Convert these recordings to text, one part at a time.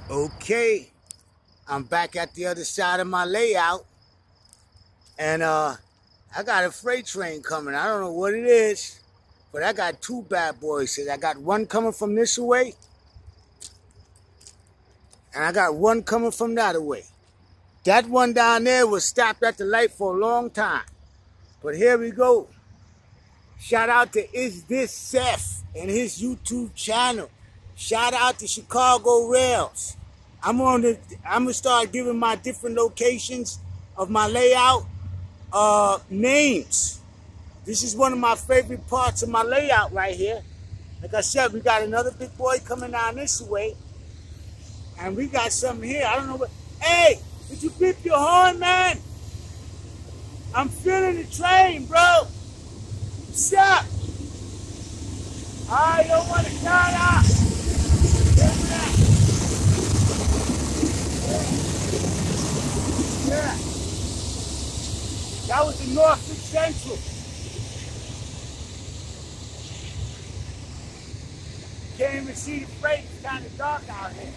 Okay, I'm back at the other side of my layout, and I got a freight train coming. I don't know what it is, but I got two bad boys. I got one coming from this way, and I got one coming from that way. That one down there was stopped at the light for a long time, but here we go. Shout out to Is This Seth and his YouTube channel. Shout out to Chicago Rails. I'm gonna start giving my different locations of my layout names. This is one of my favorite parts of my layout right here. Like I said, we got another big boy coming down this way, and we got something here. I don't know what. Hey, did you beep your horn, man? I'm feeling the train, bro. What's up? I don't want to shout out. Yeah. That was the Norfolk Central. Can't even see the freight. It's kind of dark out here.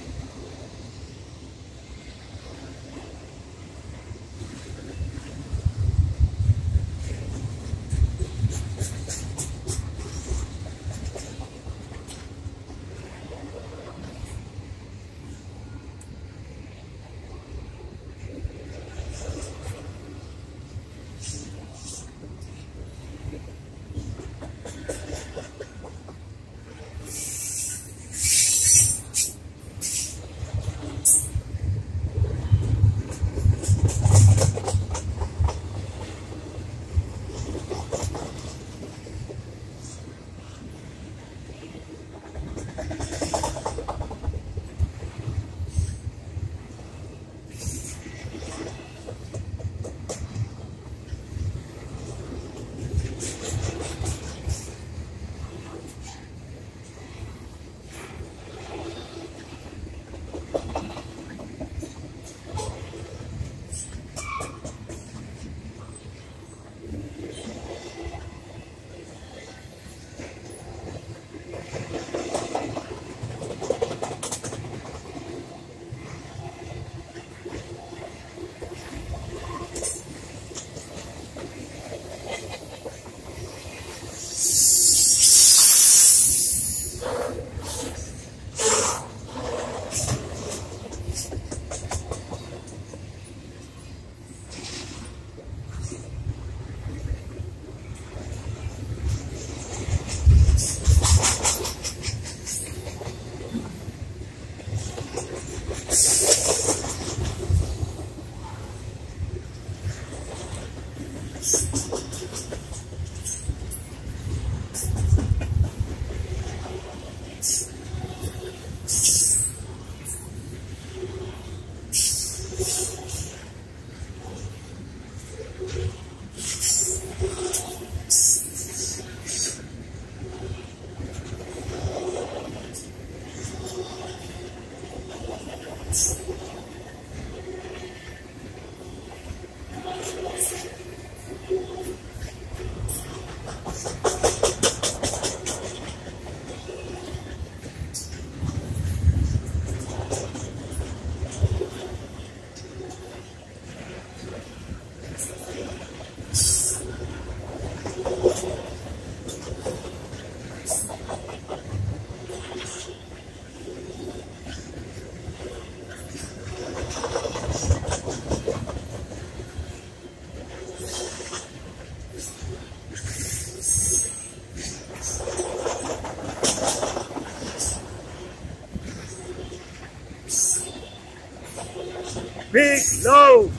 Big load.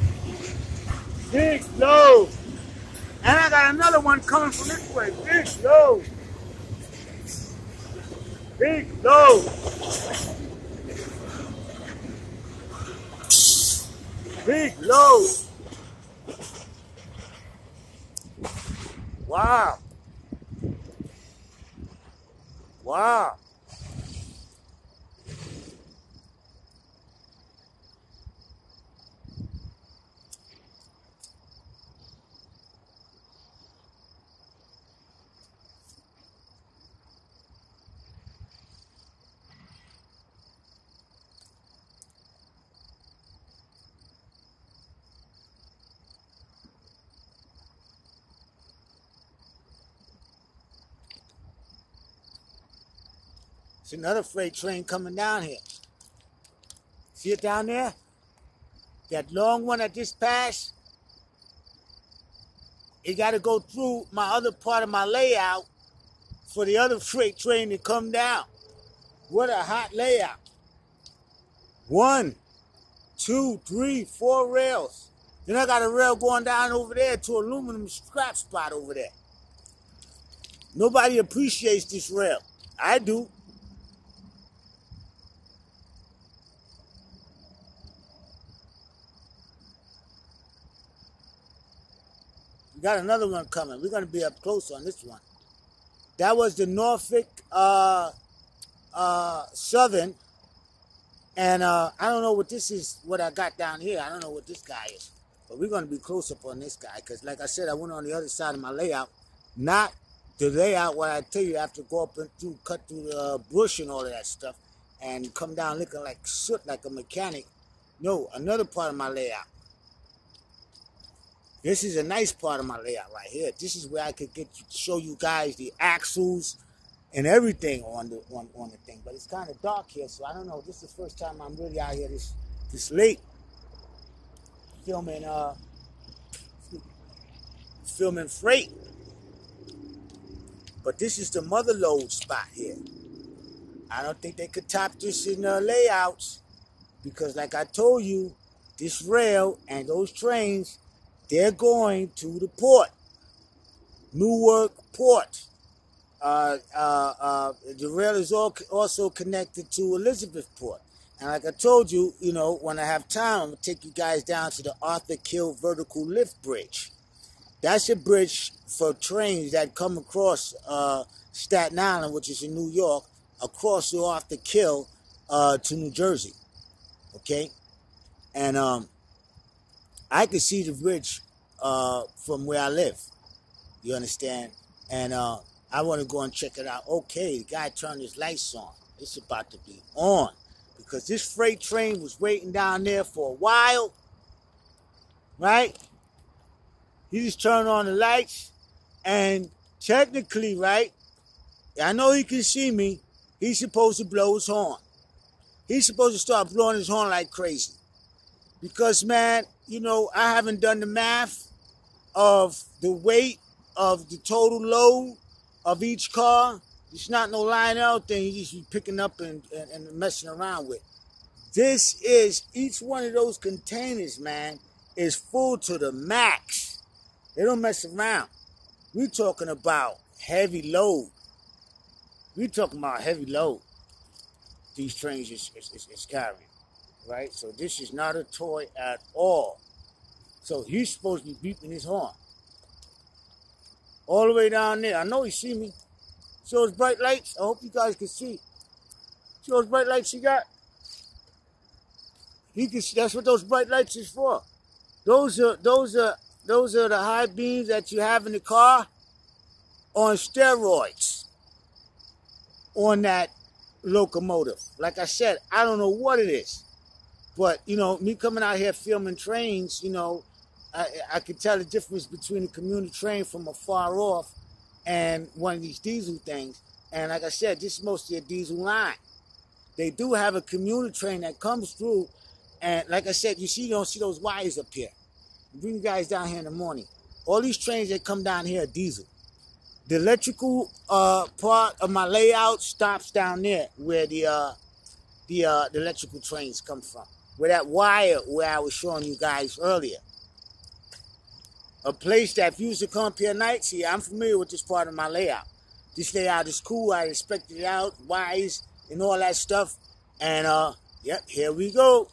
Big load. And I got another one coming from this way. Big load. Big load. Big load. Wow. Wow. It's another freight train coming down here. See it down there? That long one that just passed? It got to go through my other part of my layout for the other freight train to come down. What a hot layout. 1, 2, 3, 4 rails. Then I got a rail going down over there to aluminum scrap spot over there. Nobody appreciates this rail. I do. We got another one coming. We're going to be up close on this one. That was the Norfolk Southern. And I don't know what this is, what I got down here. I don't know what this guy is. But we're going to be close up on this guy. Because like I said, I went on the other side of my layout. Not the layout where I tell you I have to go up and through, cut through the bush and all of that stuff. And come down looking like soot, like a mechanic. No, another part of my layout. This is a nice part of my layout right here. This is where I could show you guys the axles and everything on the thing. But it's kind of dark here, so I don't know. This is the first time I'm really out here this late filming freight. But this is the mother load spot here. I don't think they could top this in the layouts because, like I told you, this rail and those trains, they're going to the port, Newark Port. The rail is also connected to Elizabethport. And like I told you, you know, when I have time, I'm going to take you guys down to the Arthur Kill Vertical Lift Bridge. That's a bridge for trains that come across Staten Island, which is in New York, across the Arthur Kill to New Jersey. Okay? And I could see the bridge from where I live. You understand? And I want to go and check it out. Okay, the guy turned his lights on. It's about to be on. Because this freight train was waiting down there for a while. Right? He just turned on the lights. And technically, right, I know he can see me. He's supposed to blow his horn. He's supposed to start blowing his horn like crazy. Because, man, you know, I haven't done the math of the weight of the total load of each car. It's not no Lionel thing you just be picking up and messing around with. This is, each one of those containers, man, is full to the max. They don't mess around. We're talking about heavy load. We're talking about heavy load. These trains is carrying, right? So this is not a toy at all. So he's supposed to be beeping his horn. All the way down there. I know he see me. See those bright lights? I hope you guys can see. See those bright lights he got? He can see. That's what those bright lights is for. Those are the high beams that you have in the car on steroids on that locomotive. Like I said, I don't know what it is. But, you know, me coming out here filming trains, you know, I could tell the difference between a commuter train from afar off and one of these diesel things. And like I said, this is mostly a diesel line. They do have a commuter train that comes through. And like I said, you don't see those wires up here. I'll bring you guys down here in the morning. All these trains that come down here are diesel. The electrical part of my layout stops down there where the electrical trains come from. Where that wire where I was showing you guys earlier. A place that if you used to come up here nights, see, I'm familiar with this part of my layout. This layout is cool. I inspected it out, wires and all that stuff. And, yep, here we go.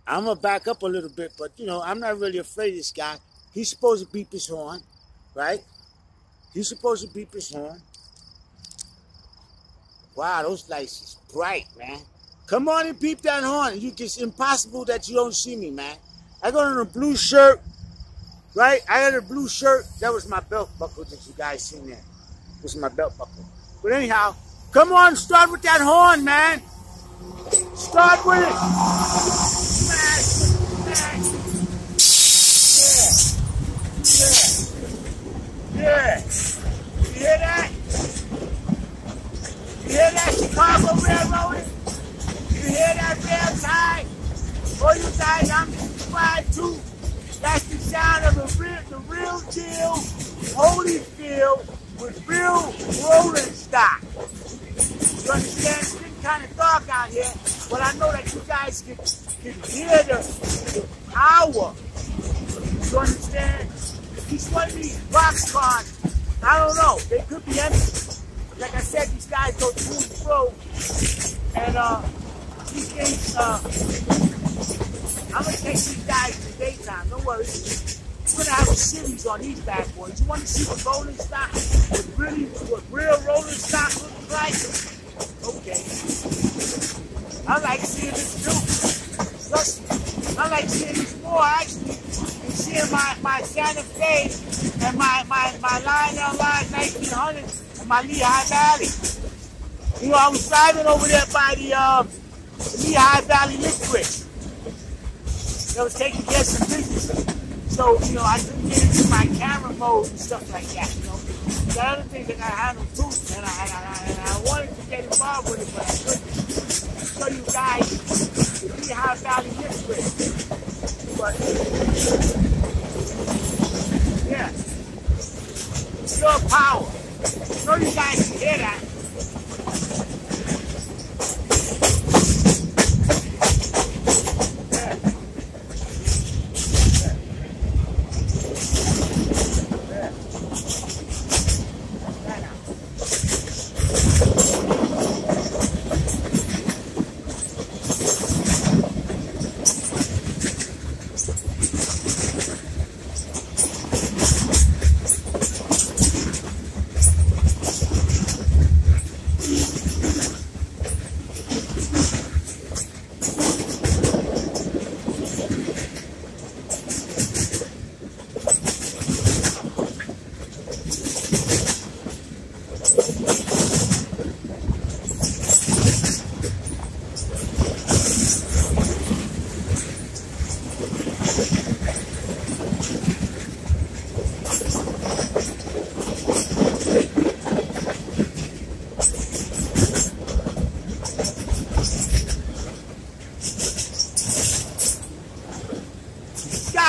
I'm going to back up a little bit, but, you know, I'm not really afraid of this guy. He's supposed to beep his horn, right? He's supposed to beep his horn. Wow, those lights is bright, man. Come on and beep that horn. It's impossible that you don't see me, man. I got on a blue shirt. Right? I had a blue shirt. That was my belt buckle that you guys seen there. This is my belt buckle. But anyhow, come on, start with that horn, man. Start with it. Smash. Yeah. Yeah. You hear that? You hear that? All you guys I'm subscribed to, that's the sound of the real deal Holyfield with real rolling stock. You understand? It's getting kind of dark out here, but I know that you guys can hear the power. You understand? Each one of these box cars, I don't know, they could be empty. Like I said, these guys go to and fro, and these things, I'm gonna take these guys in the daytime, don't worry. We're gonna have a series on these bad boys. You wanna see what rolling stock, what real rolling stock looks like? Okay. I like seeing this too. Trust me. I like seeing this more actually than seeing my Santa Fe and my Lionel Line 1900 and my Lehigh Valley. You know, I was driving over there by the Lehigh Valley Liquid. I was taking care of some business. So, you know, I couldn't get into my camera mode and stuff like that, you know. There are other things that I handle too, and I wanted to get involved with it, but I couldn't. Show you guys the Lehigh Valley Liquid. But, yeah. Pure power. So you guys can hear that.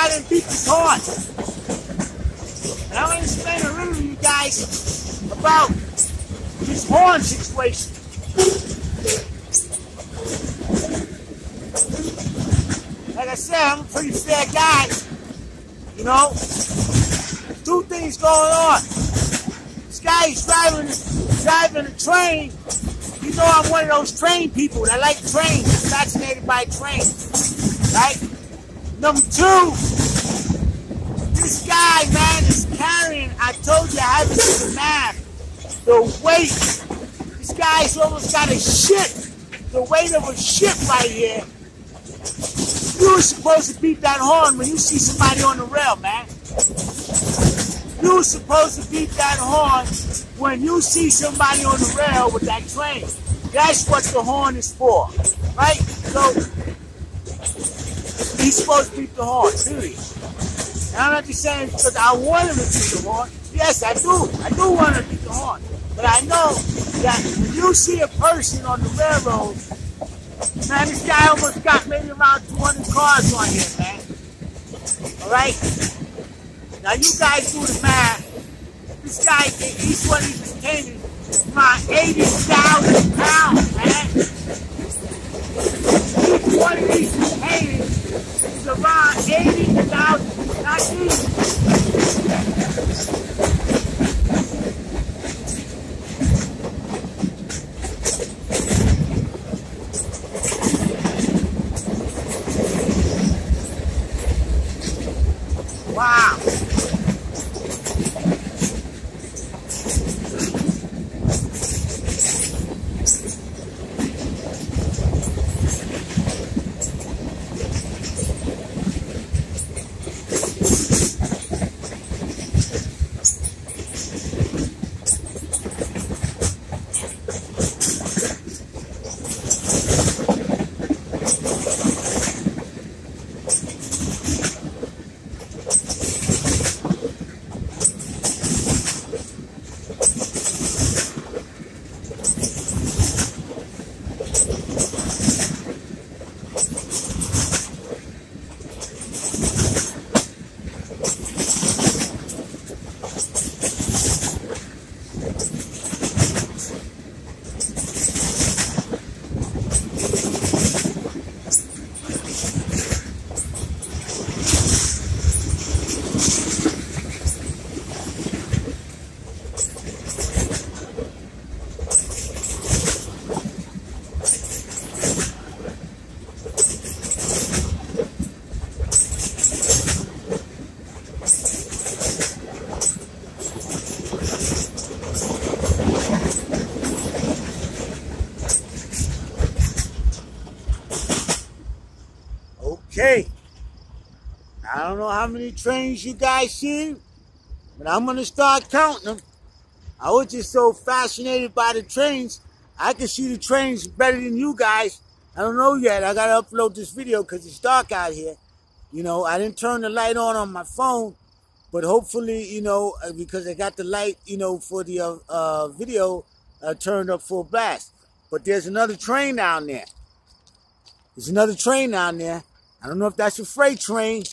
And beat the horn. And I'm going to explain a little to you guys about this horn situation. Like I said, I'm a pretty fair guy. You know, two things going on. This guy is driving a train. You know, I'm one of those train people that like trains, fascinated by trains, right? Number two, this guy, man, is carrying, I told you, I haven't seen the math, the weight. This guy's almost got a ship, the weight of a ship right here. You were supposed to beat that horn when you see somebody on the rail, man. You were supposed to beat that horn when you see somebody on the rail with that train. That's what the horn is for, right? So, he's supposed to beat the horn, period. And I'm not just saying because I want him to beat the horn. Yes, I do. I do want him to beat the horn. But I know that when you see a person on the railroad, man, this guy almost got maybe around 200 cars on here, man. All right? Now, you guys do the math. This guy, each one of these containers is around 80,000 pounds, man. Each one of these containers is around 80,000, not easy. Wow. Okay. I don't know how many trains you guys see, but I'm going to start counting them. I was just so fascinated by the trains. I can see the trains better than you guys. I don't know yet. I got to upload this video because it's dark out here. You know, I didn't turn the light on my phone, but hopefully, you know, because I got the light, you know, for the video turned up full blast. But there's another train down there. There's another train down there. I don't know if that's a freight train.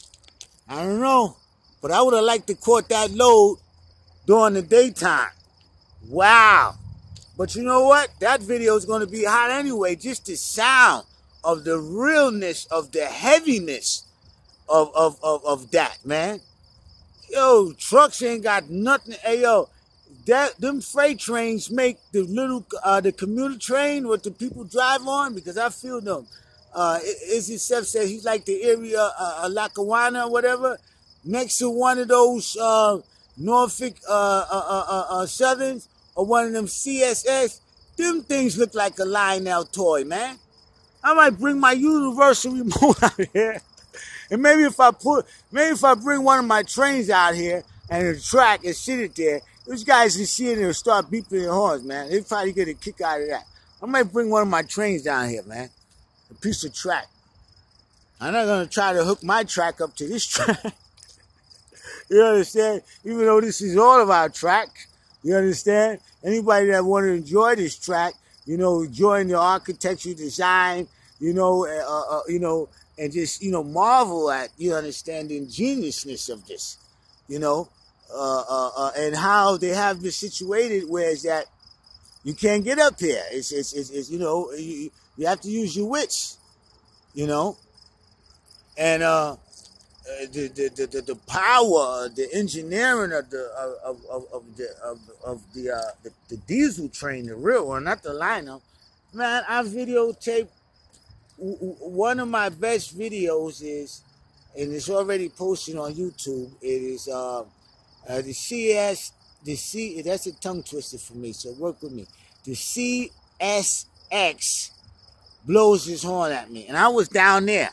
I don't know. But I would have liked to caught that load during the daytime. Wow. But you know what? That video is going to be hot anyway. Just the sound of the realness of the heaviness of that, man. Yo, trucks ain't got nothing. Hey, yo, them freight trains make the little, the commuter train what the people drive on, because I feel them. Izzy Seth said he's like the area, Lackawanna or whatever, next to one of those Norfolk Southerns or one of them CSX. Them things look like a Lionel toy, man. I might bring my universal remote out here. And maybe if I bring one of my trains out here and the track and sit it there, those guys can see it and start beeping their horns, man. They probably get a kick out of that. I might bring one of my trains down here, man. A piece of track. I'm not gonna try to hook my track up to this track. You understand? Even though this is all of our track, you understand? Anybody that want to enjoy this track, you know, enjoying the architecture, design, you know, and just, you know, marvel at, you understand, the ingeniousness of this, you know, and how they have this situated where it's that you can't get up here. It's you know, you have to use your wits, you know, and the power, the engineering of the diesel train, the real one, not the liner. Man, I videotaped. One of my best videos is, and it's already posted on YouTube. It is that's a tongue twister for me, so work with me. The CSX blows his horn at me, and I was down there.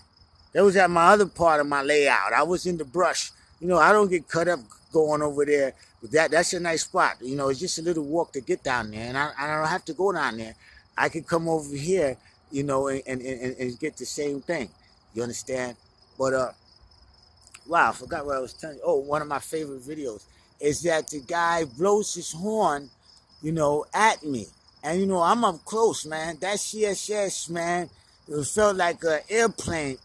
That was at my other part of my layout. I was in the brush. You know, I don't get cut up going over there with that. That's a nice spot. You know, it's just a little walk to get down there, and I don't have to go down there. I can come over here, you know, and get the same thing. You understand? But wow, I forgot what I was telling you. Oh, one of my favorite videos is that the guy blows his horn, you know, at me. And, you know, I'm up close, man. That CSS, man, it felt like an airplane